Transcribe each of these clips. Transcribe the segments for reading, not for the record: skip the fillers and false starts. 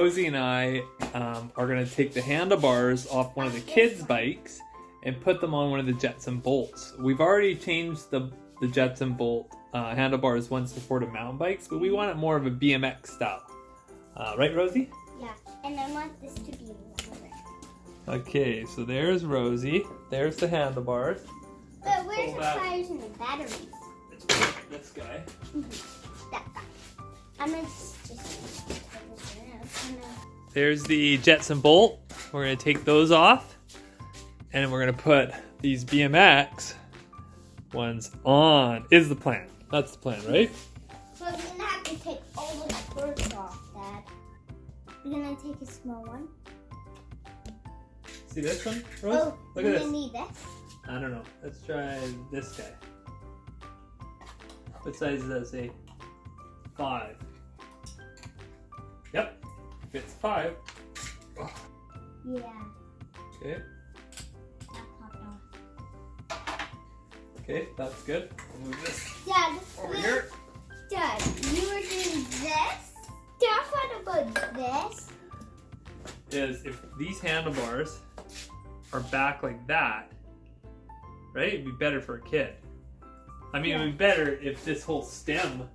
Rosie and I are going to take the handlebars off one of the kids' bikes and put them on one of the Jetson Bolts. We've already changed the Jetson Bolt handlebars once before to mountain bikes, but we want it more of a BMX style. Right, Rosie? Yeah, and I want this to be longer. Okay, so there's Rosie. There's the handlebars. But where's the tires and the batteries? Let's put this guy. That guy. I'm going to just There's the Jetson Bolt. We're going to take those off. And we're going to put these BMX ones on. Is the plan. That's the plan, right? So we're going to have to take all the spurs off, Dad. We're going to take a small one. See this one, Rose? Oh, look at this. You need this? I don't know. Let's try this guy. What size does that say? 5. Yep. Fits 5. Yeah. Okay. That popped off. Okay, that's good. We'll move this Dad, over here. Dad, you were doing this? Dad, what about this? Is if these handlebars are back like that, right? It'd be better for a kid. I mean, it'd be better if this whole stem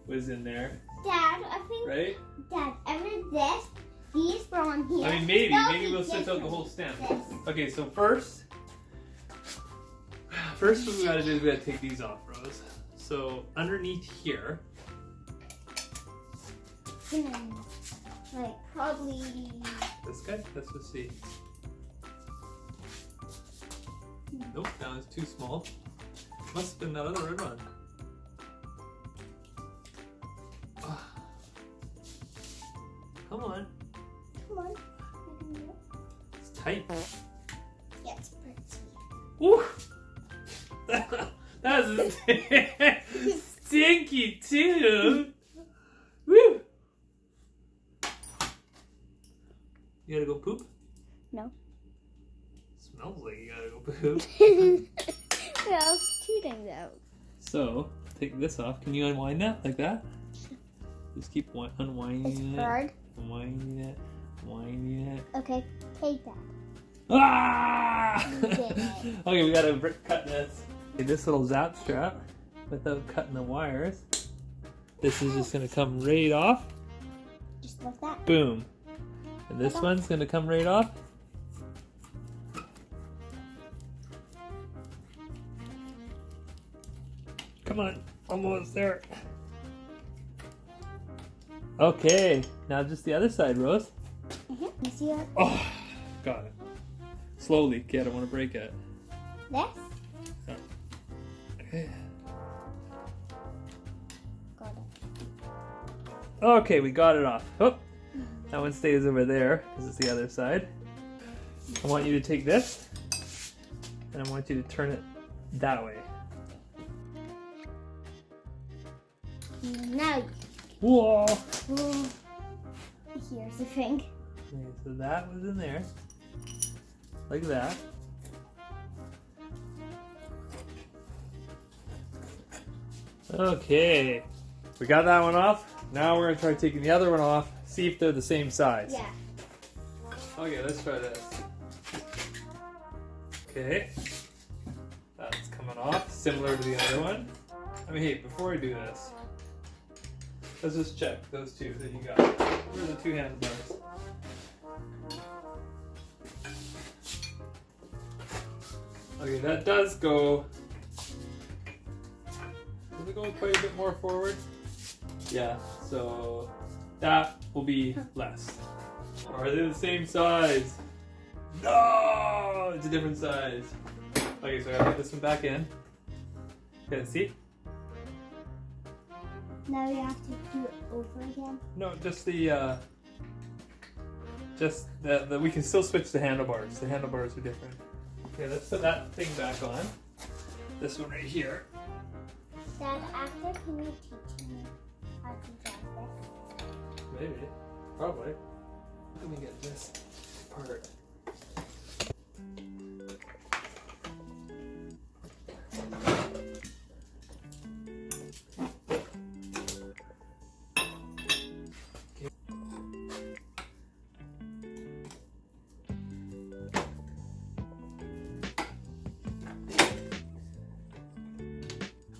was in there, Dad, I think. right? Dad, ever this? These were on here. I mean, maybe we'll switch out the whole stem. Okay, so first what we gotta do is we gotta take these off, Rose. So underneath here, like probably this guy. Let's just see. Nope, that was too small. Must have been that other red one. Come on. Come on. It's tight. Yeah, it's pretty. Woo! That was stinky too. Woo! You gotta go poop? No. Smells like you gotta go poop. Yeah, I was cheating though. So, take this off. Can you unwind that like that? Just keep unwinding It's hard. Unwinding it. Unwinding it. Okay, take that. Ah! You did it. Okay, we gotta cut this. Okay, this little zap strap, without cutting the wires. This is just gonna come right off. Just like that. Boom. And this one's gonna come right off. Come on, almost there. Okay, now just the other side, Rose. You see that? Oh, got it. Slowly, okay, I don't want to break it. This? Okay. Got it. Okay, we got it off. Oh, that one stays over there because it's the other side. I want you to take this, and I want you to turn it that way. Now, Whoa! here's the thing. Okay, so that was in there, like that. Okay, we got that one off. Now we're gonna try taking the other one off, see if they're the same size. Yeah. Okay, let's try this. Okay, that's coming off, similar to the other one. I mean, hey, before I do this, let's just check those two that you got. Where are the two handlebars? Okay, that does go. Does it go quite a bit more forward? Yeah, so that will be less. Or are they the same size? No! It's a different size. Okay, so I gotta put this one back in. Okay, see? Now you have to do it over again. No, just the we can still switch the handlebars. The handlebars are different. Okay, let's put that thing back on. This one right here. Dad, after can you teach me how to drive this? Maybe. Probably. Let me get this part.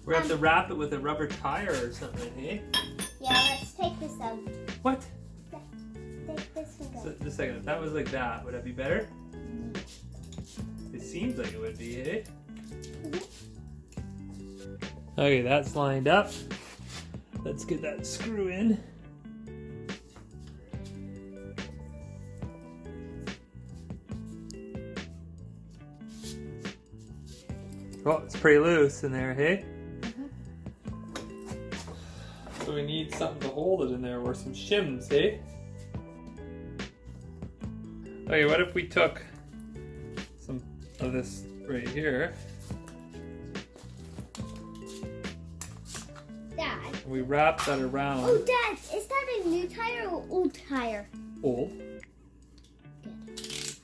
We have to wrap it with a rubber tire or something, eh? Yeah, let's take this out. What? Take this and go. So, just a second. If that was like that, would that be better? It seems like it would be, eh? Okay, that's lined up. Let's get that screw in. Oh, it's pretty loose in there, hey? So we need something to hold it in there, or some shims, hey? Okay, what if we took some of this right here? Dad. And we wrap that around. Oh, Dad, is that a new tire or old tire? Old. Good.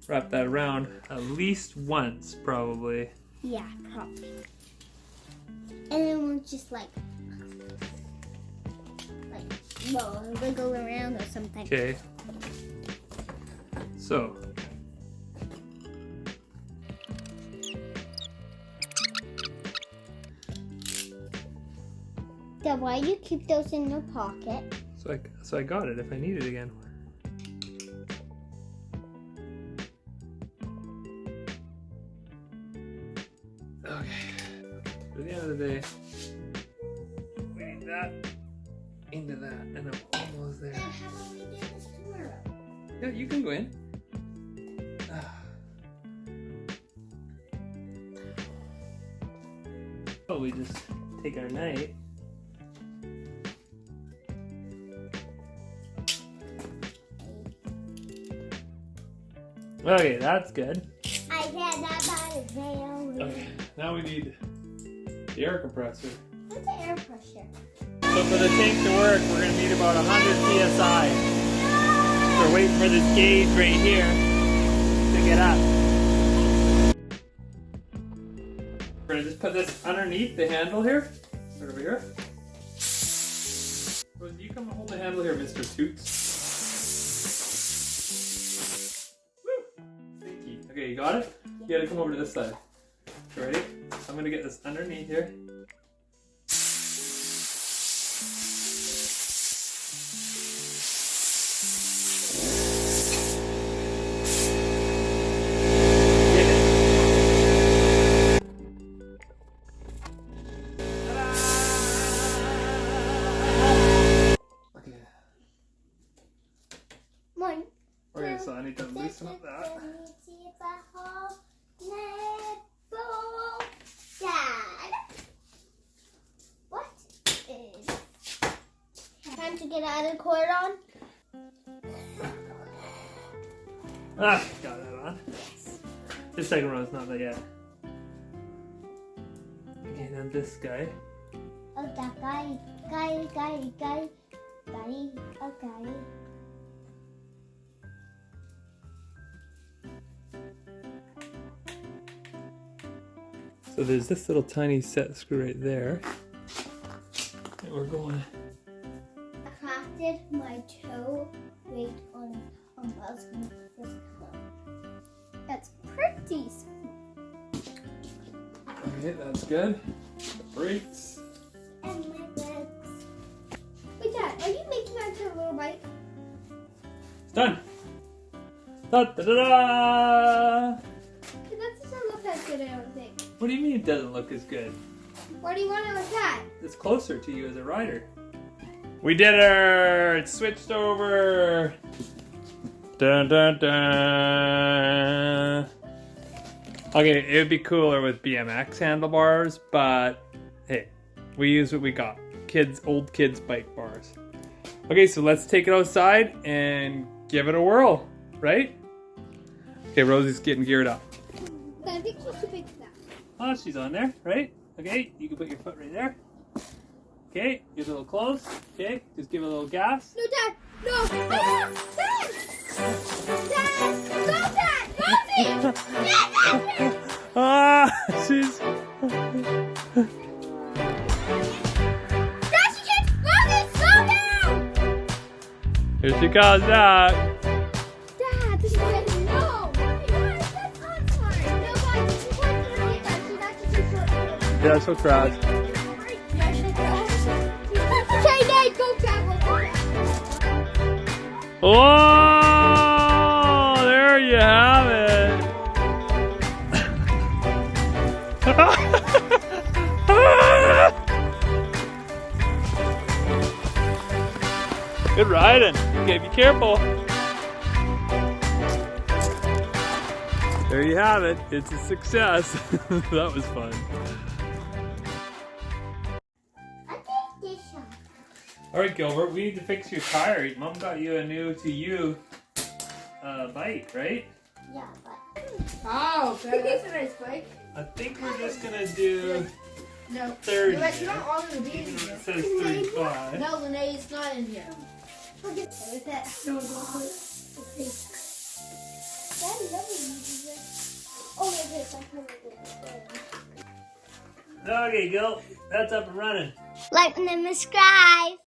Wrap that around at least once, probably. Yeah, probably. And then we'll just like wiggle around or something. Okay. So. Dad, why do you keep those in your pocket? So I got it if I need it again. Okay. For the end of the day, we need that into that, and I'm almost there. Dad, how about we do this tomorrow? Yeah, you can go in. Oh, we just take our knife. Okay, that's good. I get that by the veil. Okay, now we need the air compressor. What's the air pressure? So for the tank to work, we're going to need about 100 psi. We're waiting for this gauge right here to get up. We're going to just put this underneath the handle here. Right over here. Well, you come and hold the handle here, Mr. Toots. Woo! Stinky. Okay, you got it? You gotta come over to this side. You ready? I'm gonna get this underneath here. Okay, so I need to loosen up that. Dad, what is time to get out of cord on? Ah, got that on. Yes. This second row is not there yet. Okay, now this guy. Oh, that guy, okay. So there's this little tiny set screw right there. And we're going. I crafted my toe weight on Buzz when it first came out. That's pretty small. Okay, that's good. The brakes. And my legs. Wait, Dad, are you making that to a little bike? It's done. Da da da da! That doesn't look as good, I don't think. What do you mean it doesn't look as good? What do you want it with that? It's closer to you as a rider. We did it! It switched over! Dun dun dun! Okay, it would be cooler with BMX handlebars, but hey, we use what we got. Old kids bike bars. Okay, so let's take it outside and give it a whirl, right? Okay, Rosie's getting geared up. I think she's too big for that. Oh, she's on there, right? Okay, you can put your foot right there. Okay, get a little close. Okay, just give it a little gas. No, Dad! No! Ah! Dad! Dad! Stop that! Rosie! Dad! Ah, she's... Dad, she can't! Rosie, slow down! Here she comes out. Dad, this is what I know! Guys, that's on time! No, guys, she's not going to get that. She's actually too short. Yeah, she'll crash. Oh, there you have it. Good riding. Okay, be careful. There you have it. It's a success. That was fun. All right, Gilbert, we need to fix your tire. Mom got you a new to you bike, right? Yeah, but... Oh, okay. That's a nice bike. I think we're just gonna do No. 30. You're not all gonna be in Even though here. it says 35. No, Lene, it's not in here. Okay, Gil, that's up and running. Like and subscribe.